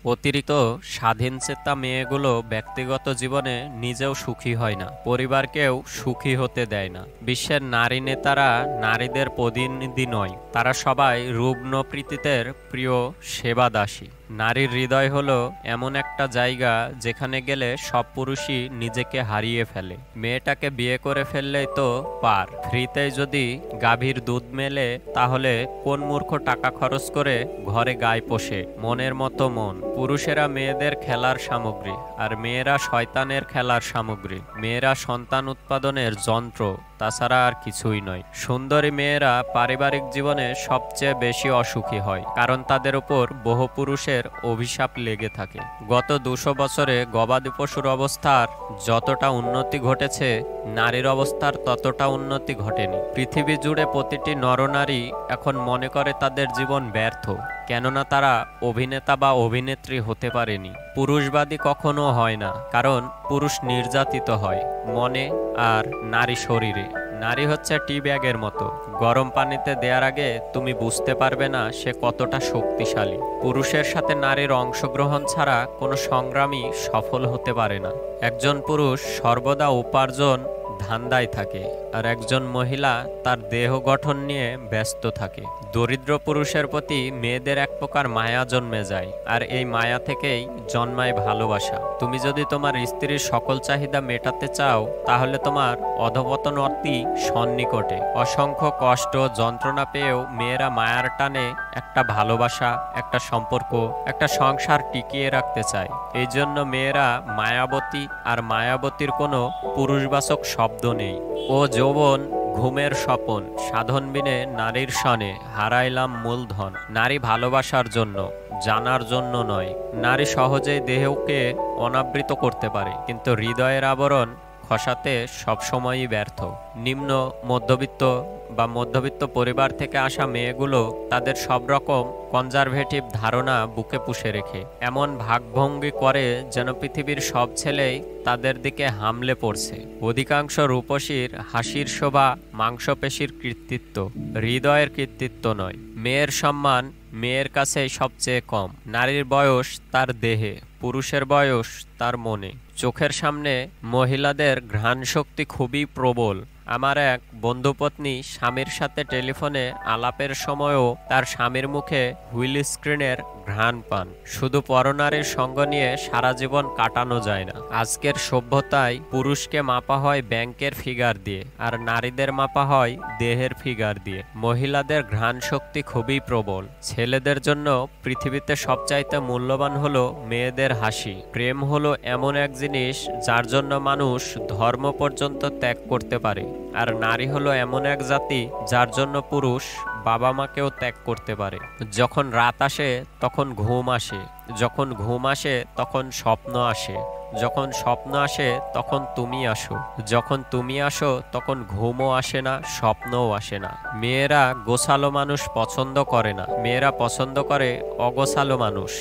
অতিরিক্ত স্বাধীনচেতা মেয়েগুলো ব্যক্তিগত জীবনে নিজেও সুখী হয় না, পরিবারকেও সুখী হতে দেয় না। বিশ্বের নারী নেতারা নারীদের প্রতিনিধি নয়, তারা সবাই রুগ্ন প্রীতিতের প্রিয় সেবাদাসী। নারীর হৃদয় হলো এমন একটা জায়গা যেখানে গেলে সব পুরুষই নিজেকে হারিয়ে ফেলে। মেয়েটাকে বিয়ে করে ফেললেই তো পার, ফ্রিতেই যদি গাভীর দুধ মেলে তাহলে কোন মূর্খ টাকা খরচ করে ঘরে গায়ে পোষে? মনের মতো মন। পুরুষেরা মেয়েদের খেলার সামগ্রী, আর মেয়েরা শয়তানের খেলার সামগ্রী। মেয়েরা সন্তান উৎপাদনের যন্ত্র, তাছাড়া আর কিছুই নয়। সুন্দরী মেয়েরা পারিবারিক জীবনে সবচেয়ে বেশি অসুখী হয়, কারণ তাদের উপর বহু পুরুষের অভিশাপ লেগে থাকে। গত 200 বছরে গবাদি পশুর অবস্থার যতটা উন্নতি ঘটেছে, নারীর অবস্থার ততটা উন্নতি ঘটেনি। পৃথিবী জুড়ে প্রতিটি নরনারী এখন মনে করে তাদের জীবন ব্যর্থ, কেননা তারা অভিনেতা বা অভিনেত্রী হতে পারেনি। পুরুষবাদী কখনো হয় না, কারণ পুরুষ নির্যাতিত হয় মনে আর নারী শরীরে। নারী হচ্ছে টি ব্যাগের মতো, গরম পানিতে দেওয়ার আগে তুমি বুঝতে পারবে না সে কতটা শক্তিশালী। পুরুষের সাথে নারীর অংশগ্রহণ ছাড়া কোনো সংগ্রামী সফল হতে পারে না। একজন পুরুষ সর্বদা উপার্জন ধান্দায় থাকে, আর একজন মহিলা তার দেহ গঠন নিয়ে ব্যস্ত থাকে। দরিদ্র পুরুষের প্রতি মেয়েদের এক প্রকার মায়া জন্মে যায়, আর এই মায়া থেকেই জন্মায় ভালোবাসা। তুমি যদি তোমার স্ত্রীর সকল চাহিদা মেটাতে চাও, তাহলে তোমার অধপতন অতি সন্নিকটে। অসংখ্য কষ্ট যন্ত্রণা পেয়েও মেয়েরা মায়ার টানে একটা ভালোবাসা, একটা সম্পর্ক, একটা সংসার টিকিয়ে রাখতে চায়। এই জন্য মেয়েরা মায়াবতী, আর মায়াবতীর কোনো পুরুষবাচক শব্দ নেই। ও যৌবন ঘুমের স্বপন, সাধন বিনে নারীর সনে হারাইলাম মূলধন। নারী ভালোবাসার জন্য, জানার জন্য নয়। নারী সহজেই দেহকে অনাবৃত করতে পারে, কিন্তু হৃদয়ের আবরণ খসাতে সবসময়ই ব্যর্থ। নিম্ন মধ্যবিত্ত বা মধ্যবিত্ত পরিবার থেকে আসা মেয়েগুলো তাদের সব রকম কনজারভেটিভ ধারণা বুকে পুষে রেখে এমন ভাগভঙ্গি করে যেন পৃথিবীর সব ছেলেই তাদের দিকে হামলে পড়ছে। অধিকাংশ রূপসীর হাসির শোভা মাংসপেশির কৃতিত্ব, হৃদয়ের কৃতিত্ব নয়। মেয়ের সম্মান মেয়ের কাছেই সবচেয়ে কম। নারীর বয়স তার দেহে, পুরুষের বয়স তার মনে। চোখের সামনে মহিলাদের ঘ্রাণশক্তি খুবই প্রবল। আমার এক বন্ধুপত্নী স্বামীর সাথে টেলিফোনে আলাপের সময়ও তার স্বামীর মুখে হুইল স্ক্রিনের ঘ্রাণ পান। শুধু পরনারীর সঙ্গ নিয়ে সারা জীবন কাটানো যায় না। আজকের সভ্যতায় পুরুষকে মাপা হয় ব্যাংকের ফিগার দিয়ে, আর নারীদের মাপা হয় দেহের ফিগার দিয়ে। মহিলাদের ঘ্রাণ শক্তি খুবই প্রবল। ছেলেদের জন্য পৃথিবীতে সবচাইতে মূল্যবান হলো মেয়েদের হাসি। প্রেম হলো এমন এক জিনিস যার জন্য মানুষ ধর্ম পর্যন্ত ত্যাগ করতে পারে, আর নারী হলো এমন এক জাতি যার জন্য পুরুষ বাবা মাকেও ত্যাগ করতে পারে। যখন রাত আসে তখন ঘুম আসে, যখন ঘুম আসে তখন স্বপ্ন আসে, যখন স্বপ্ন আসে তখন তুমি আসো, যখন তুমি আসো তখন ঘুমও আসে না, স্বপ্নও আসে না। মেয়েরা গোছালো মানুষ পছন্দ করে না, মেয়েরা পছন্দ করে অগোছালো মানুষ।